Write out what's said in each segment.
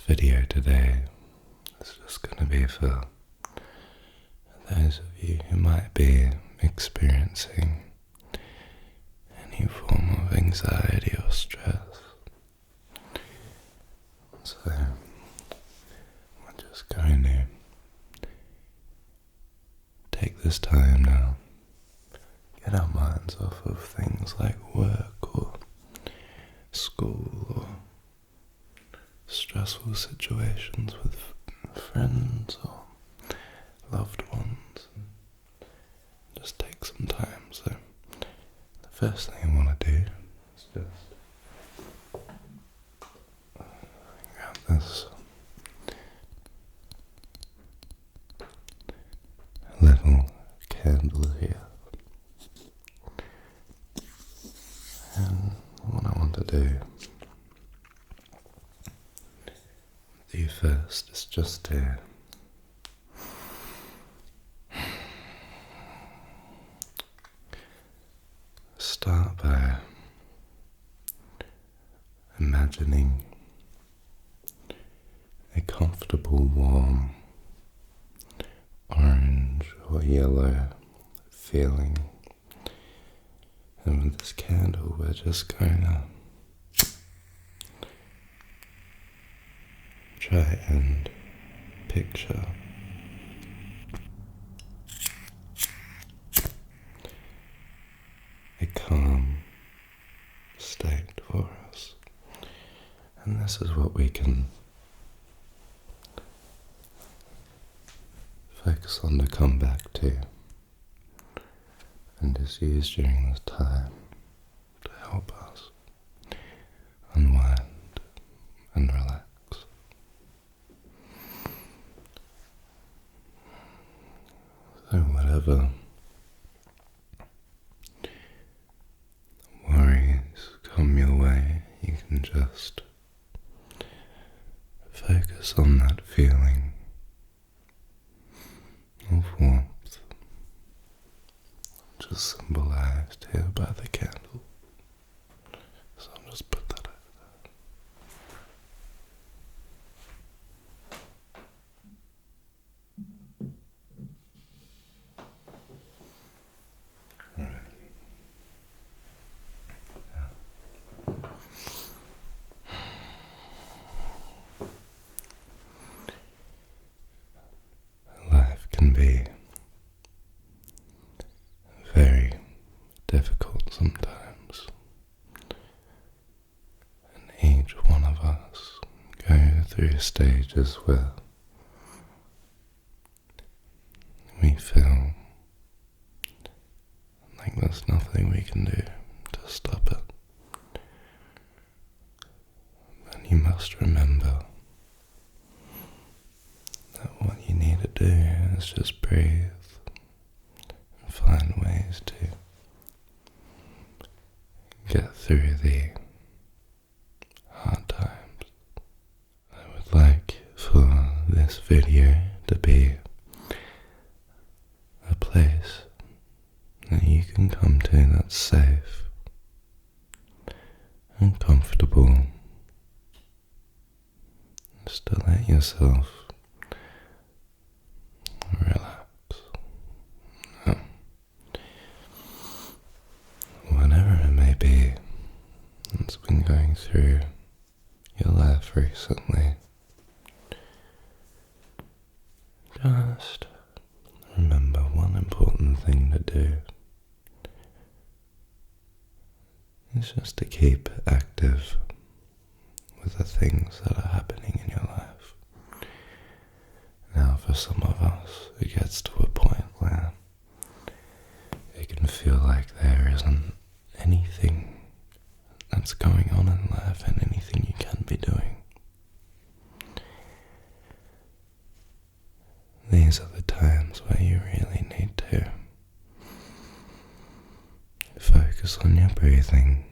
video today is just going to be for those of you who might be experiencing any form of anxiety or stress. So we're just going to take this time now, get our minds off of things like work or school or stressful situations with friends or loved ones. Just take some time. So the first thing I want to do is just grab this little candle here, and what I want to do with you first is just to start by imagining a comfortable, warm, orange or yellow feeling. And with this candle, we're just going to try and picture a calm state for us. And this is what we can focus on to come back to and is used during this time to help us unwind and relax. So whatever worries come your way, you can just focus on that feeling of warmth, which is symbolized here by the candle. So I'll just put that over there. Alright. Life can be very difficult sometimes, and each one of us go through stages where we feel like there's nothing we can do to stop it. And you must remember that what you need to do is just breathe and find ways to get through the hard times. I would like for this video to be a place that you can come to that's safe and comfortable, just to let yourself relax. Whatever it may be that's been going through your life recently, just remember one important thing to do is just to keep active with the things that are happening in your life. Now, for some of us, it gets to a point where it can feel like there isn't anything that's going on in life and anything you can be doing. These are the times where you really need to focus on your breathing.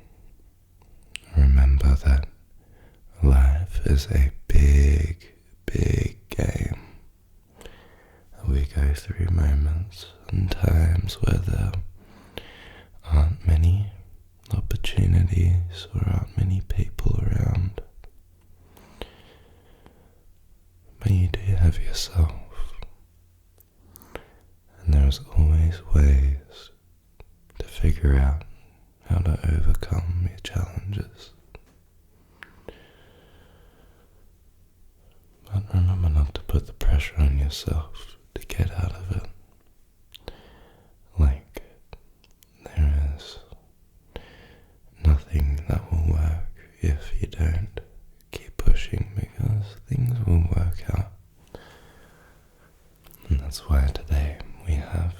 Remember that life is a big, big game. We go through moments and times where there aren't many opportunities or aren't many people around. how to overcome your challenges. But remember not to put the pressure on yourself to get out of it. Like, there is nothing that will work if you don't keep pushing, because things will work out. And that's why today we have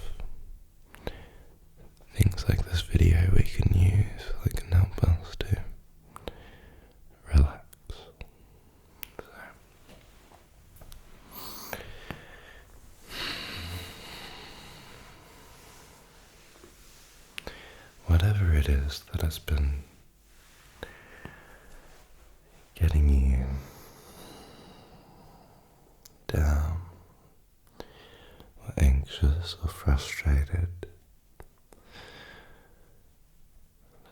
things like this video we can use that can help us to relax. Whatever it is that has been getting you down, or anxious or frustrated,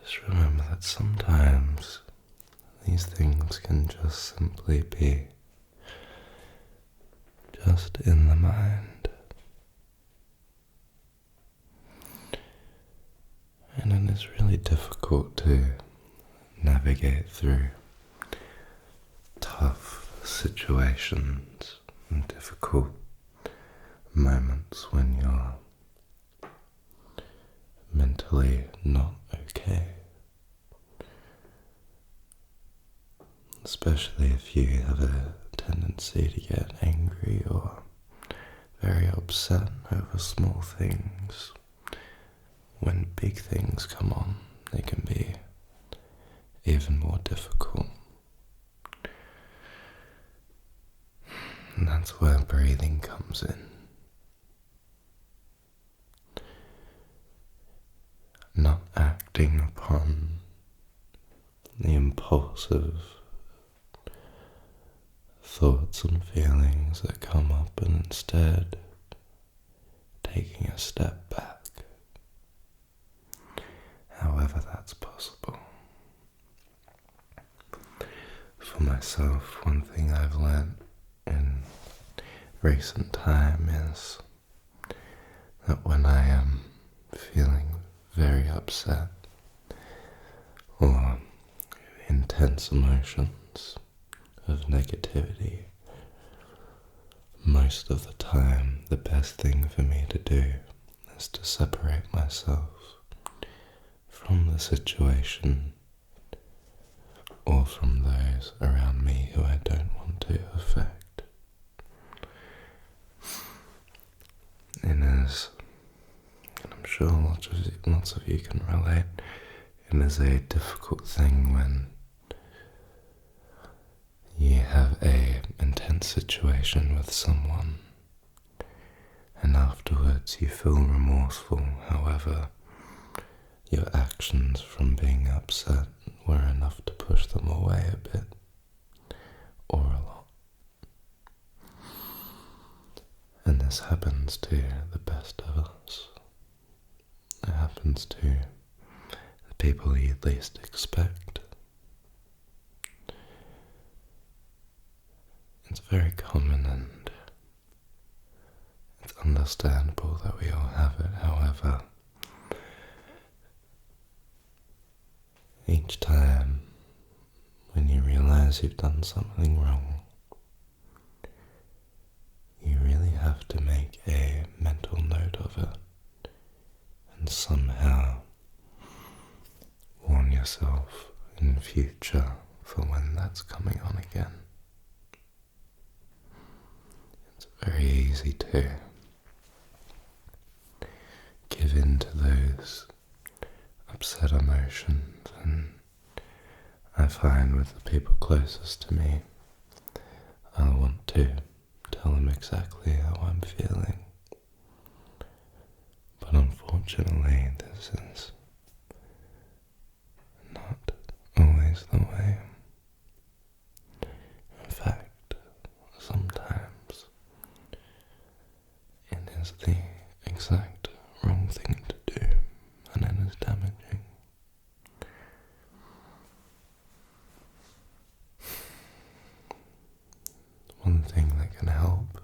just remember that sometimes these things can just simply be just in the mind. And it is really difficult to navigate through tough situations and difficult moments when you're mentally not okay. Especially if you have a tendency to get angry or very upset over small things. When big things come on, they can be even more difficult. And that's where breathing comes in. Not acting upon the impulsive thoughts and feelings that come up, and instead taking a step back. However that's possible. For myself, one thing I've learned in recent time is that when I am feeling very upset or intense emotions of negativity, most of the time the best thing for me to do is to separate myself from the situation or from those around me who I don't want to affect. And I'm sure lots of you can relate, it is a difficult thing when you have a intense situation with someone and afterwards you feel remorseful. However, your actions from being upset were enough to push them away a bit, or a lot. And this happens to the best of us. It happens to the people you'd least expect. It's very common and it's understandable that we all have it. However, each time when you realize you've done something wrong, you really have to make a mental note of it and somehow warn yourself in future for when that's coming on again. It's very easy to give in to those upset emotions, and I find with the people closest to me, I want to tell them exactly how I'm feeling. But unfortunately, this is not always the way. In fact, sometimes it is the exact wrong thing to do, and it is damaging. One thing that can help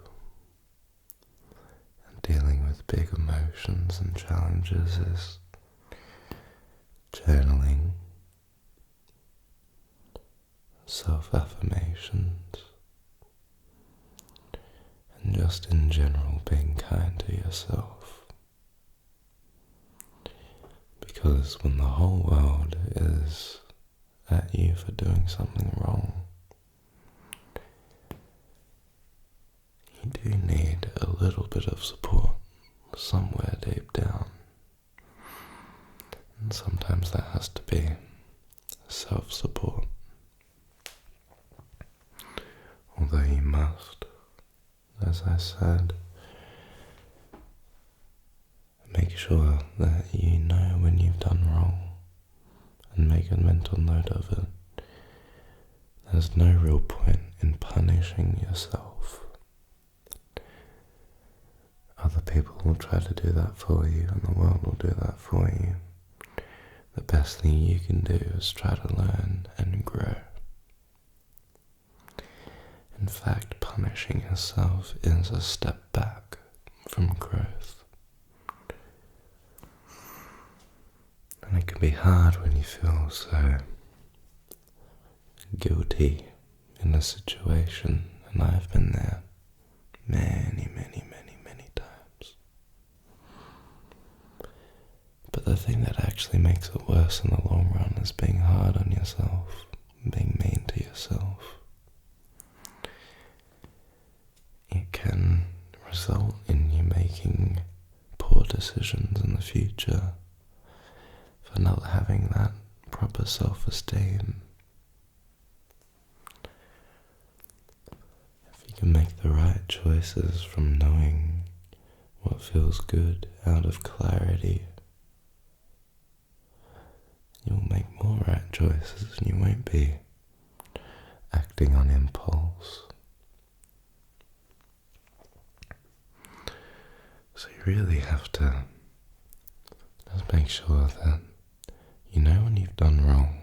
in dealing with big emotions and challenges is journaling, self-affirmations, and just in general being kind to yourself. Because when the whole world is at you for doing something wrong, you do need a little bit of support somewhere deep down. And sometimes that has to be self-support. Although you must, as I said, make sure that you know when you've done wrong and make a mental note of it. There's no real point in punishing yourself. Other people will try to do that for you, and the world will do that for you. The best thing you can do is try to learn and grow. In fact, punishing yourself is a step back from growth. And it can be hard when you feel so guilty in a situation, and I've been there many times. But the thing that actually makes it worse in the long run is being hard on yourself, being mean to yourself. It can result in you making poor decisions in the future for not having that proper self-esteem. If you can make the right choices from knowing what feels good out of clarity, you'll make more right choices and you won't be acting on impulse. So you really have to just make sure that you know when you've done wrong,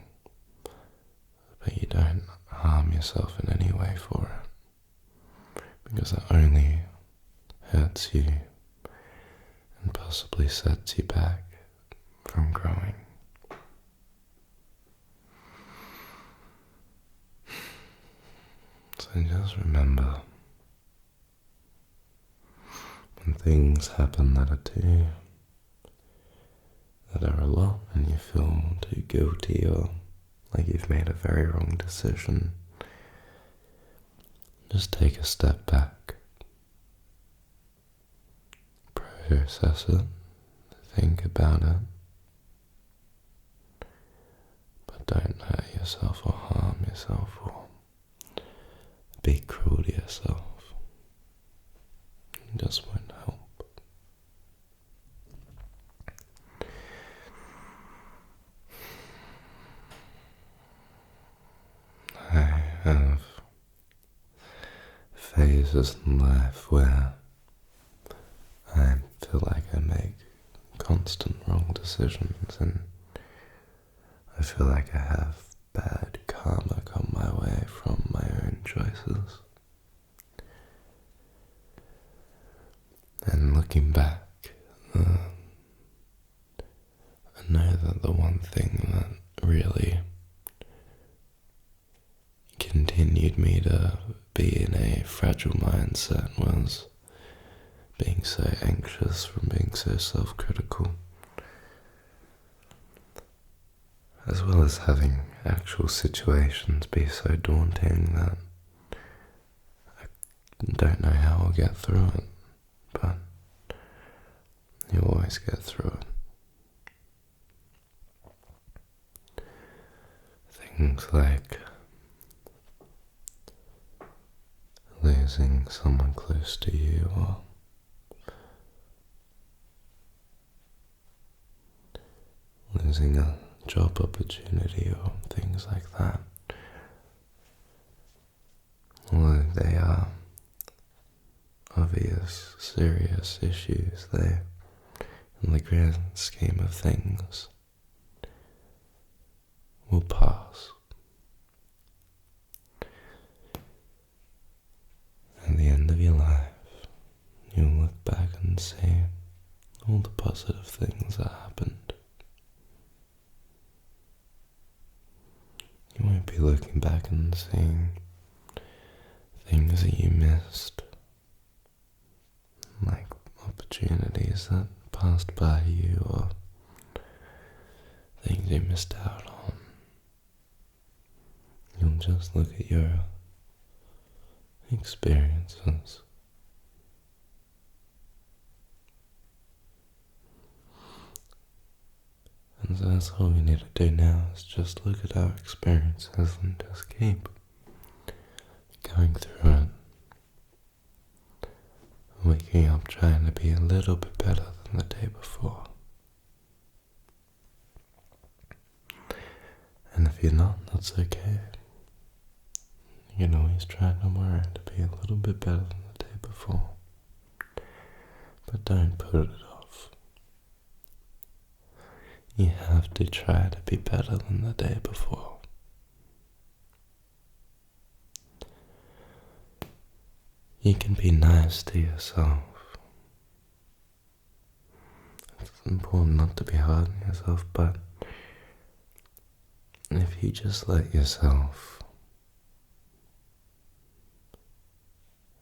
but you don't harm yourself in any way for it, because it only hurts you and possibly sets you back from growing. So just remember, when things happen that are a lot and you feel too guilty or like you've made a very wrong decision, just take a step back, process it, think about it, but don't hurt yourself or harm yourself or be cruel to yourself. It just won't help. I have phases in life where I feel like I make constant wrong decisions, and I feel like I have bad karma come my way from my own choices. And looking back, I know that the one thing that really continued me to be in a fragile mindset was being so anxious from being so self-critical, as well as having actual situations be so daunting that I don't know how I'll get through it, but you always get through it. Things like losing someone close to you, or losing a job opportunity, or things like that. Although they are obvious, serious issues, they, in the grand scheme of things, will pass. At the end of your life, you'll look back and see all the positive things that happened. be looking back and seeing things that you missed, like opportunities that passed by you or things you missed out on. You'll just look at your experiences. And so that's all we need to do now, is just look at our experiences and just keep going through it. Waking up trying to be a little bit better than the day before. And if you're not, that's okay. You can always try tomorrow to be a little bit better than the day before. But don't put it off. You have to try to be better than the day before. You can be nice to yourself. It's important not to be hard on yourself, but if you just let yourself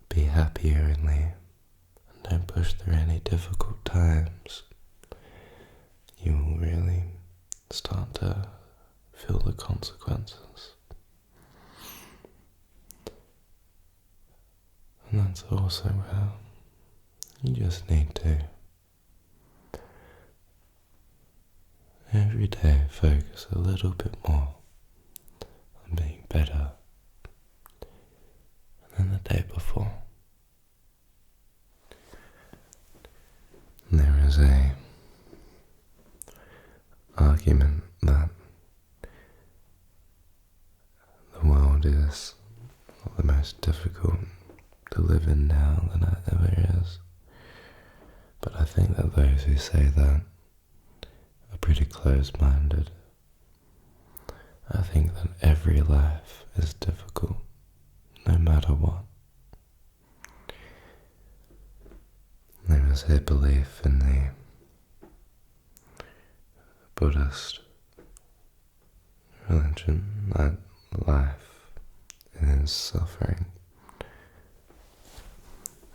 be happy only and don't push through any difficult times, you will really start to feel the consequences. And that's also where you just need to every day focus a little bit more on being better than the day before. There is a argument that the world is the most difficult to live in now than it ever is. But I think that those who say that are pretty close-minded. I think that every life is difficult, no matter what. There is a belief in the Buddhist religion that life is suffering.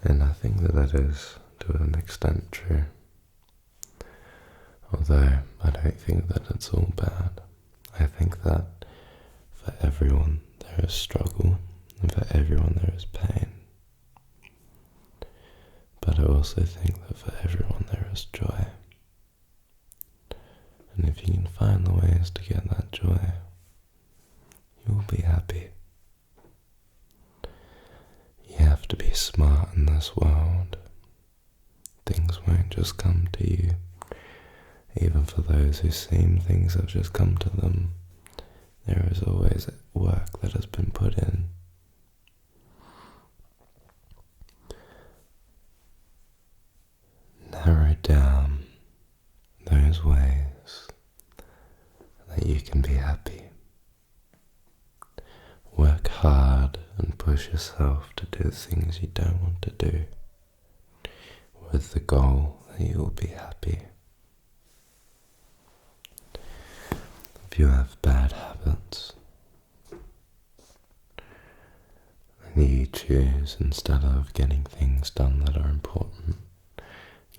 And I think that that is, to an extent, true. Although I don't think that it's all bad. I think that for everyone there is struggle, and for everyone there is pain. But I also think that for everyone there is joy. And if you can find the ways to get that joy, you will be happy. You have to be smart in this world. Things won't just come to you. Even for those who seem things have just come to them, there is always work that has been put in. Narrow down those ways that you can be happy. Work hard and push yourself to do things you don't want to do, with the goal that you will be happy. If you have bad habits, and you choose, instead of getting things done that are important,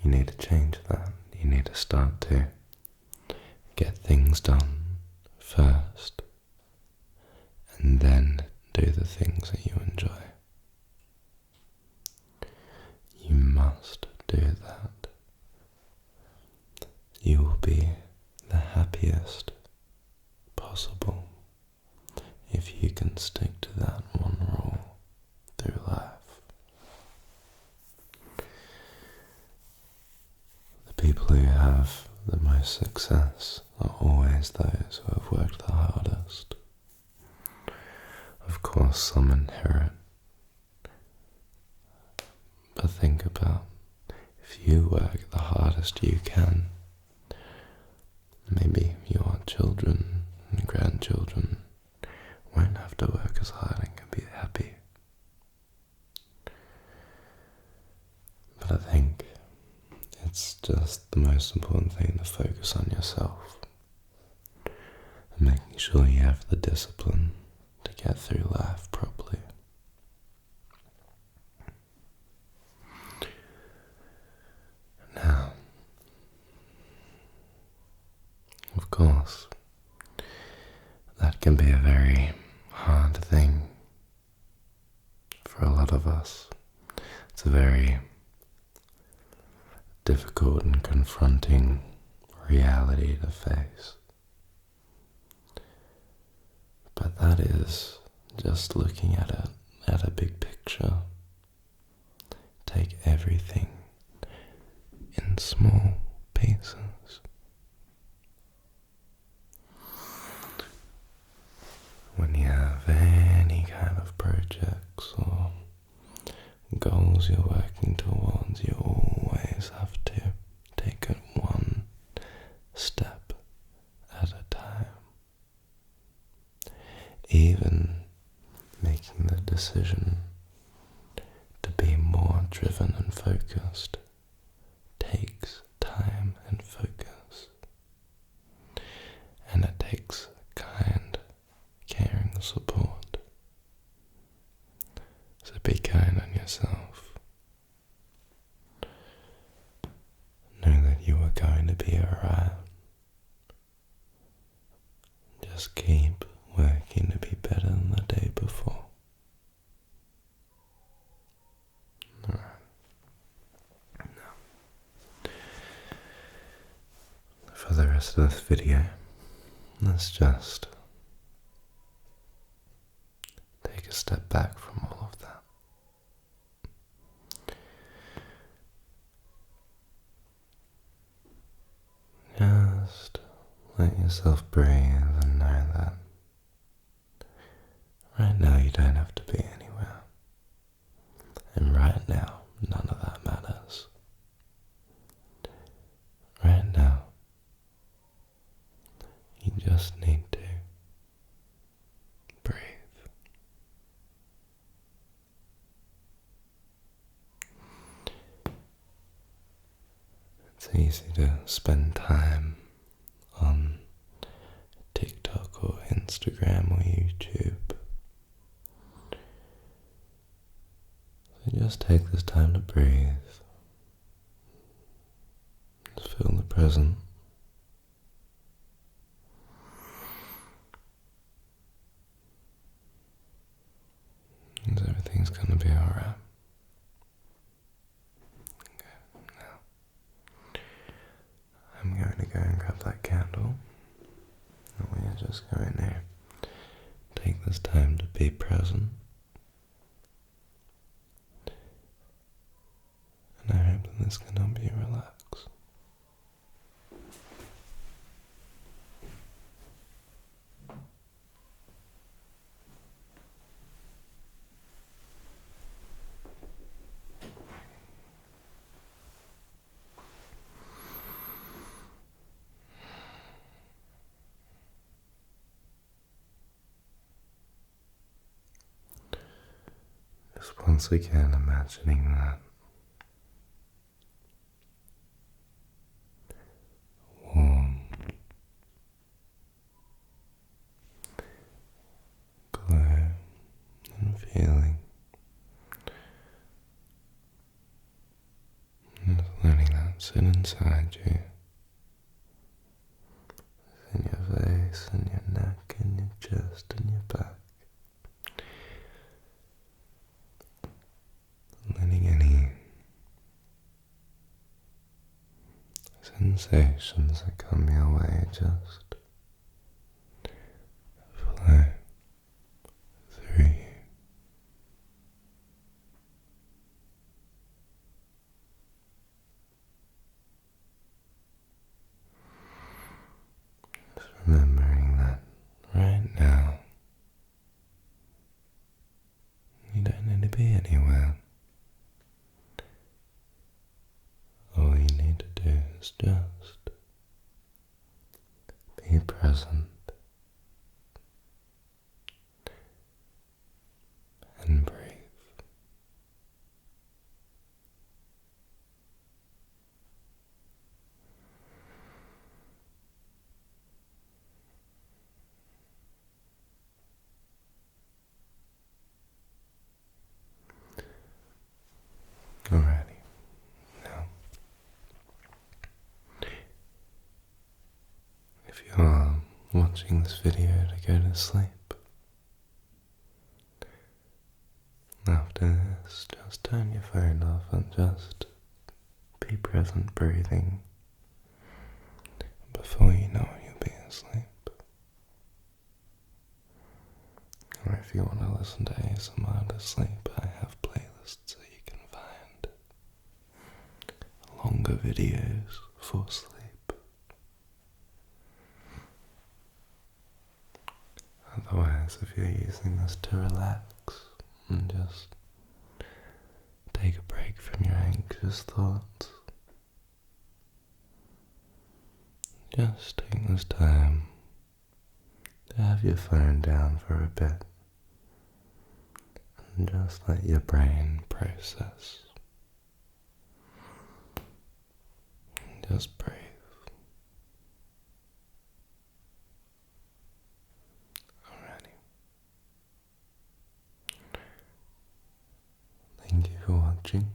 you need to change that. You need to start to get things done first, and then do the things that you enjoy. You must do that. You will be the happiest possible if you can stick to that one rule through life. The people who have the most success are always those who have worked the hardest. Of course, some inherit, but think about, if you work the hardest you can, maybe your children and grandchildren won't have to work as hard and can be happy. But I think it's just the most important thing to focus on yourself and making sure you have the discipline get through life properly. Now, of course, that can be a very hard thing for a lot of us. It's a very difficult and confronting reality to face. But that is just looking at it at a big picture. Take everything in small pieces. When you have any kind of projects or goals you're working towards, you always have to take it one step at a time. Even making the decision to be more driven and focused takes time and focus. And it takes kind, caring support. So be kind on yourself. Know that you are going to be alright. Just keep working to be better than the day before. Alright. Now, for the rest of this video, let's just take a step back from all of that. Just let yourself breathe and know that right now you don't have to be anywhere. And right now, none of that matters. Right now, you just need to breathe. It's easy to spend time on TikTok or Instagram or YouTube. So just take this time to breathe. Just feel the present. And everything's gonna be alright. Okay, now I'm going to go and grab that candle. And we are just going to take this time to be present. And I hope that this can help you relax. Just once again imagining that warm, glow and feeling. And just letting that sit inside you, in your face and your neck and your chest and your back. Letting any sensations that come your way just flow through you. Just remembering that right now you don't need to be anywhere. All you need to do is just be watching this video to go to sleep. After this, just turn your phone off and just be present breathing. Before you know it, you'll be asleep. Or if you want to listen to ASMR to sleep, I have playlists so you can find longer videos for sleep. Otherwise, if you're using this to relax and just take a break from your anxious thoughts, just take this time to have your phone down for a bit and just let your brain process. Just breathe. Alrighty. Thank you for watching.